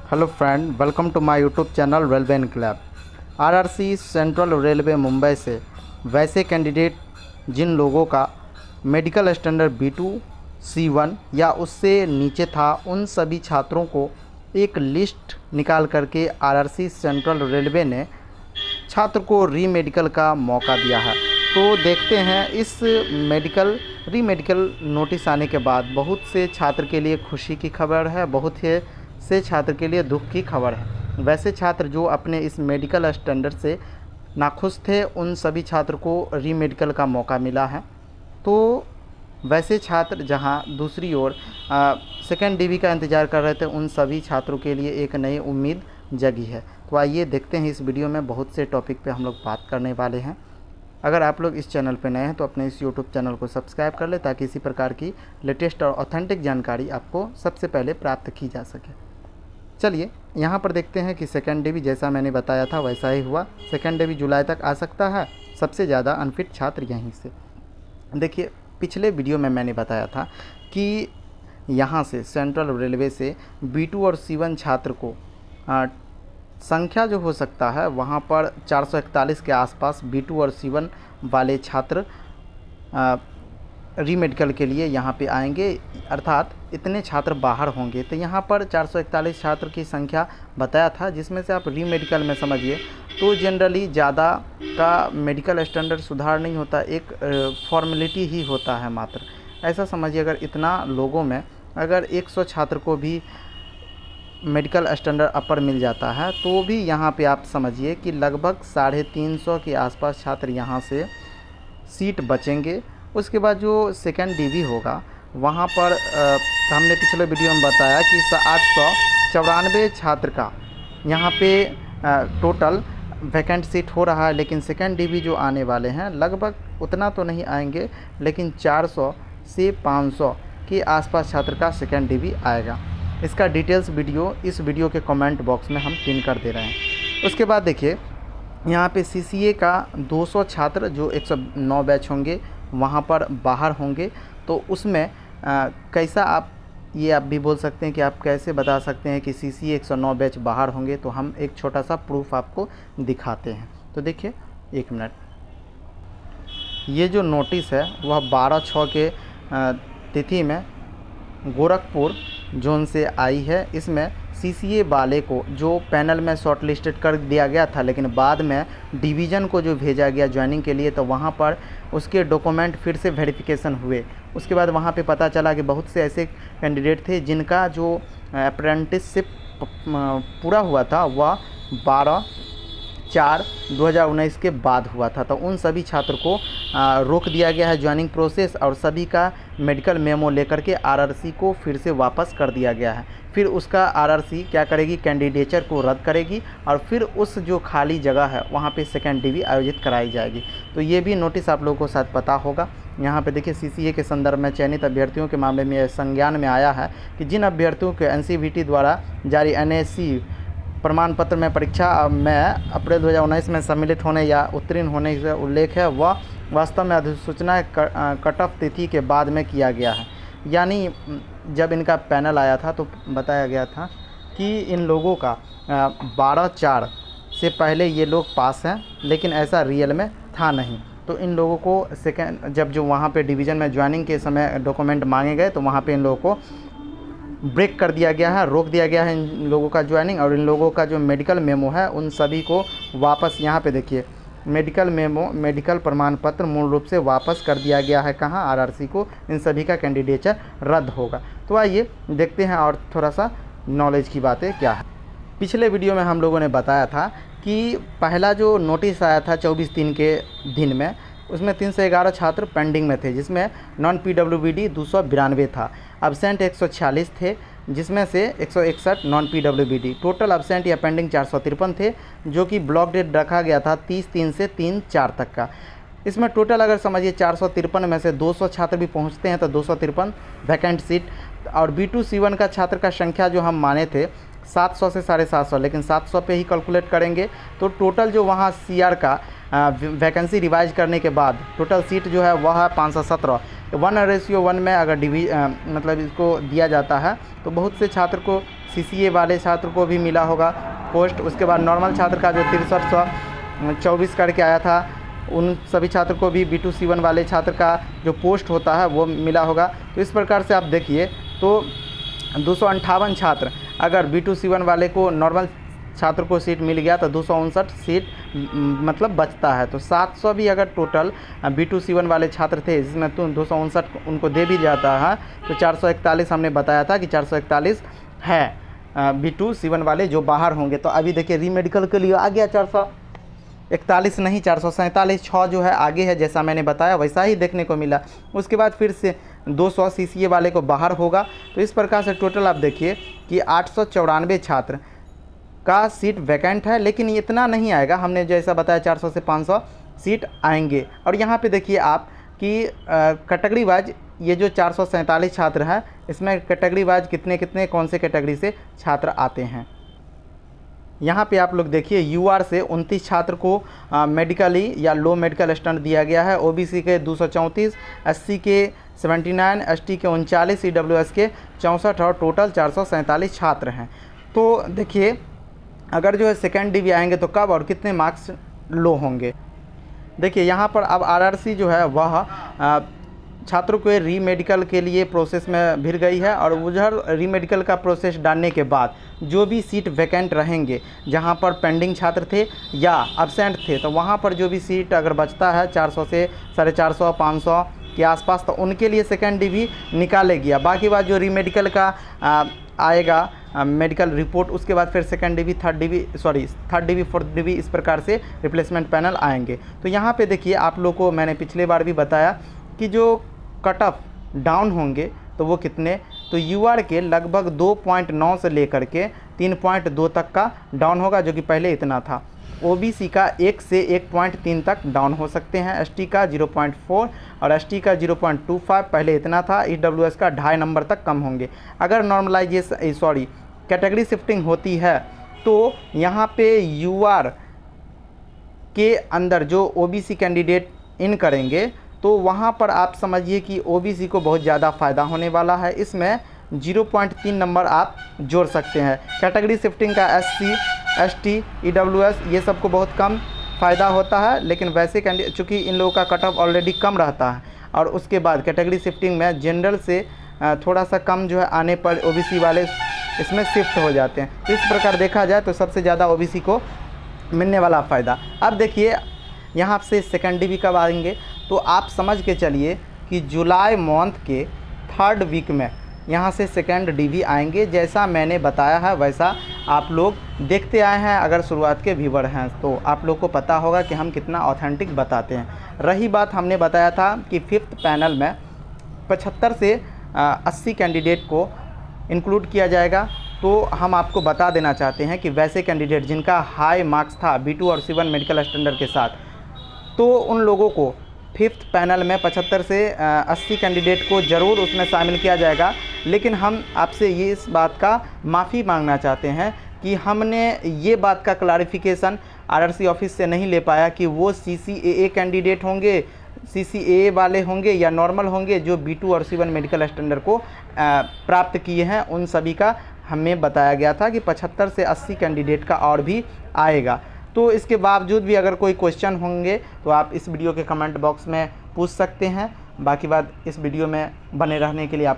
Hello friend, welcome to my YouTube channel railway Inquilab. RRC central railway Mumbai से वैसे candidate जिन लोगों का मेडिकल स्टैंडर्ड B2 C1 या उससे नीचे था, उन सभी छात्रों को एक लिस्ट निकाल करके आरआरसी सेंट्रल रेलवे ने छात्र को री मेडिकल का मौका दिया है। तो देखते हैं इस री मेडिकल नोटिस आने के बाद बहुत से छात्र के लिए खुशी की खबर है, बहुत से छात्र के लिए दुख की खबर है। वैसे छात्र जो अपने इस मेडिकल स्टैंडर्ड से नाखुश थे, उन सभी छात्र को री मेडिकल का मौका मिला है। तो वैसे छात्र जहां दूसरी ओर सेकेंड DV का इंतज़ार कर रहे थे, उन सभी छात्रों के लिए एक नई उम्मीद जगी है। तो आइए देखते हैं, इस वीडियो में बहुत से टॉपिक पे हम लोग बात करने वाले हैं। अगर आप लोग इस चैनल पर नए हैं तो अपने इस यूट्यूब चैनल को सब्सक्राइब कर लें, ताकि इसी प्रकार की लेटेस्ट और ऑथेंटिक जानकारी आपको सबसे पहले प्राप्त की जा सके। चलिए यहाँ पर देखते हैं कि सेकेंड DV जैसा मैंने बताया था वैसा ही हुआ। सेकेंड DV जुलाई तक आ सकता है। सबसे ज़्यादा अनफिट छात्र यहीं से। देखिए, पिछले वीडियो में मैंने बताया था कि यहाँ से सेंट्रल रेलवे से B2 और C1 छात्र को संख्या जो हो सकता है वहाँ पर 441 के आसपास B2 और C1 वाले छात्र री मेडिकल के लिए यहाँ पे आएंगे, अर्थात इतने छात्र बाहर होंगे। तो यहाँ पर 441 छात्र की संख्या बताया था, जिसमें से आप री मेडिकल में समझिए तो जनरली ज़्यादा का मेडिकल स्टैंडर्ड सुधार नहीं होता, एक फॉर्मेलिटी ही होता है मात्र। ऐसा समझिए, अगर इतना लोगों में अगर 100 छात्र को भी मेडिकल स्टैंडर्ड अपर मिल जाता है, तो भी यहाँ पे आप समझिए कि लगभग 350 के आसपास छात्र यहाँ से सीट बचेंगे। उसके बाद जो सेकेंड DV होगा वहाँ पर हमने पिछले वीडियो में बताया कि 894 छात्र का यहाँ पे टोटल वैकेंट सीट हो रहा है। लेकिन सेकेंड DV जो आने वाले हैं लगभग उतना तो नहीं आएंगे, लेकिन 400 से 500 के आसपास छात्र का सेकेंड DV आएगा। इसका डिटेल्स वीडियो इस वीडियो के कमेंट बॉक्स में हम पिन कर दे रहे हैं। उसके बाद देखिए, यहाँ पे CCA का 200 छात्र जो 109 बैच होंगे वहाँ पर बाहर होंगे। तो उसमें कैसा आप भी बोल सकते हैं कि आप कैसे बता सकते हैं कि CCA 109 बैच बाहर होंगे। तो हम एक छोटा सा प्रूफ आपको दिखाते हैं। तो देखिए, एक मिनट, ये जो नोटिस है वह 12/6 के तिथि में गोरखपुर जोन से आई है। इसमें CCA वाले को जो पैनल में शॉर्ट लिस्टेड कर दिया गया था, लेकिन बाद में डिवीज़न को जो भेजा गया ज्वाइनिंग के लिए, तो वहाँ पर उसके डॉक्यूमेंट फिर से वेरिफिकेशन हुए। उसके बाद वहाँ पे पता चला कि बहुत से ऐसे कैंडिडेट थे जिनका जो अप्रेंटिसशिप पूरा हुआ था वह 12/4/2019 के बाद हुआ था। तो उन सभी छात्र को रोक दिया गया है ज्वाइनिंग प्रोसेस, और सभी का मेडिकल मेमो लेकर के आरआरसी को फिर से वापस कर दिया गया है। फिर उसका आरआरसी क्या करेगी, कैंडिडेचर को रद्द करेगी, और फिर उस जो खाली जगह है वहाँ पे सेकेंड DV आयोजित कराई जाएगी। तो ये भी नोटिस आप लोगों को शायद पता होगा। यहाँ पे देखिए, CCA के संदर्भ में चयनित अभ्यर्थियों के मामले में संज्ञान में आया है कि जिन अभ्यर्थियों के NCVT द्वारा जारी NSC प्रमाण पत्र में परीक्षा में अप्रैल 2019 में सम्मिलित होने या उत्तीर्ण होने का उल्लेख है, वह वास्तव में अधिसूचना कट ऑफ तिथि के बाद में किया गया है। यानी जब इनका पैनल आया था तो बताया गया था कि इन लोगों का 12/4 से पहले ये लोग पास हैं, लेकिन ऐसा रियल में था नहीं। तो इन लोगों को सेकेंड जब जो वहाँ पे डिवीज़न में ज्वाइनिंग के समय डॉक्यूमेंट मांगे गए, तो वहाँ पे इन लोगों को ब्रेक कर दिया गया है, रोक दिया गया है इन लोगों का ज्वाइनिंग। और इन लोगों का जो मेडिकल मेमो है उन सभी को वापस, यहाँ पे देखिए, मेडिकल मेमो, मेडिकल प्रमाण पत्र मूल रूप से वापस कर दिया गया है। कहाँ? आरआरसी को। इन सभी का कैंडिडेचर रद्द होगा। तो आइए देखते हैं और थोड़ा सा नॉलेज की बातें क्या है। पिछले वीडियो में हम लोगों ने बताया था कि पहला जो नोटिस आया था 24/3 के दिन में, उसमें 311 छात्र पेंडिंग में थे, जिसमें नॉन PWBD 292 था, अब्सेंट 146 थे, जिसमें से 161 नॉन PWBD। टोटल अब्सेंट या पेंडिंग 453 थे, जो कि ब्लॉक डेट रखा गया था 30/3 से 3/4 तक का। इसमें टोटल अगर समझिए 453 में से 200 छात्र भी पहुंचते हैं तो 253 वैकेंट सीट। और B2 C1 का छात्र का संख्या जो हम माने थे 700 से 750, लेकिन 700 पे ही कैलकुलेट करेंगे। तो टोटल जो वहाँ CR का वैकेंसी रिवाइज करने के बाद टोटल सीट जो है वह है 517। 1:1 में अगर मतलब इसको दिया जाता है तो बहुत से छात्र को CCA वाले छात्र को भी मिला होगा पोस्ट। उसके बाद नॉर्मल छात्र का जो 6324 करके आया था उन सभी छात्र को भी B2C1 वाले छात्र का जो पोस्ट होता है वो मिला होगा। तो इस प्रकार से आप देखिए तो 258 छात्र अगर B2C1 वाले को नॉर्मल छात्र को सीट मिल गया तो 259 सीट मतलब बचता है। तो 700 भी अगर टोटल B2C1 वाले छात्र थे जिसमें तो 259 उनको दे भी जाता है तो 441 हमने बताया था कि 441 है B2C1 वाले जो बाहर होंगे। तो अभी देखिए री मेडिकल के लिए आ गया 441 नहीं 447, 6 जो है आगे है जैसा मैंने बताया वैसा ही देखने को मिला। उसके बाद फिर से 200 CCA वाले को बाहर होगा। तो इस प्रकार से टोटल आप देखिए कि 894 छात्र का सीट वैकेंट है, लेकिन इतना नहीं आएगा। हमने जैसा बताया 400 से 500 सीट आएंगे। और यहाँ पे देखिए आप कि कैटेगरी वाइज ये जो 447 छात्र हैं इसमें कैटेगरी वाइज कितने कौन से कैटेगरी से छात्र आते हैं। यहाँ पे आप लोग देखिए UR से 29 छात्र को मेडिकली या लो मेडिकल स्टैंडर्ड दिया गया है। OBC के 234, SC के 79, ST के 39, EWS के 64 और टोटल 447 छात्र हैं। तो देखिए अगर जो है सेकेंड डिवी आएंगे तो कब और कितने मार्क्स लो होंगे। देखिए यहाँ पर अब RRC जो है वह छात्रों के री मेडिकल के लिए प्रोसेस में भिड़ गई है। और उधर री मेडिकल का प्रोसेस डालने के बाद जो भी सीट वैकेंट रहेंगे जहाँ पर पेंडिंग छात्र थे या एब्सेंट थे तो वहाँ पर जो भी सीट अगर बचता है 400 से 450, 500 के आसपास तो उनके लिए सेकेंड डिवी निकालेगी। बाकी बात जो री मेडिकल का आएगा मेडिकल रिपोर्ट उसके बाद फिर second DV third DV fourth DV इस प्रकार से रिप्लेसमेंट पैनल आएंगे। तो यहाँ पे देखिए आप लोग को मैंने पिछले बार भी बताया कि जो कट ऑफ डाउन होंगे तो वो कितने, तो UR के लगभग 2.9 से लेकर के 3.2 तक का डाउन होगा जो कि पहले इतना था। OBC का 1 से 1.3 तक डाउन हो सकते हैं, ST का 0.4 और ST का 0.25 पहले इतना था। EWS का 2.5 नंबर तक कम होंगे। अगर नॉर्मलाइजेशन कैटेगरी शिफ्टिंग होती है तो यहाँ पे UR के अंदर जो OBC कैंडिडेट इन करेंगे तो वहाँ पर आप समझिए कि OBC को बहुत ज़्यादा फ़ायदा होने वाला है। इसमें 0.3 नंबर आप जोड़ सकते हैं। कैटेगरी शिफ्टिंग का SC, ST, EWS ये सबको बहुत कम फ़ायदा होता है, लेकिन वैसे चूँकि इन लोगों का कट ऑफ ऑलरेडी कम रहता है और उसके बाद कैटेगरी शिफ्टिंग में जनरल से थोड़ा सा कम जो है आने पर OBC वाले इसमें शिफ्ट हो जाते हैं। तो इस प्रकार देखा जाए तो सबसे ज़्यादा OBC को मिलने वाला फ़ायदा। अब देखिए यहाँ से सेकेंड डिवी कब आएंगे तो आप समझ के चलिए कि जुलाई मंथ के 3rd वीक में यहाँ से सेकेंड डिवी आएंगे। जैसा मैंने बताया है वैसा आप लोग देखते आए हैं। अगर शुरुआत के व्यूवर हैं तो आप लोग को पता होगा कि हम कितना ऑथेंटिक बताते हैं। रही बात हमने बताया था कि 5th पैनल में 75 से 80 कैंडिडेट को इंक्लूड किया जाएगा। तो हम आपको बता देना चाहते हैं कि वैसे कैंडिडेट जिनका हाई मार्क्स था B2 और C1 मेडिकल स्टैंडर्ड के साथ तो उन लोगों को 5th पैनल में 75 से 80 कैंडिडेट को ज़रूर उसमें शामिल किया जाएगा। लेकिन हम आपसे ये इस बात का माफ़ी मांगना चाहते हैं कि हमने ये बात का क्लैरिफिकेशन RRC ऑफिस से नहीं ले पाया कि वो CCAA कैंडिडेट होंगे, CCAA वाले होंगे या नॉर्मल होंगे जो B2 और C1 मेडिकल स्टैंडर्ड को प्राप्त किए हैं। उन सभी का हमें बताया गया था कि 75 से 80 कैंडिडेट का और भी आएगा। तो इसके बावजूद भी अगर कोई क्वेश्चन होंगे तो आप इस वीडियो के कमेंट बॉक्स में पूछ सकते हैं। बाकी बात इस वीडियो में बने रहने के लिए आप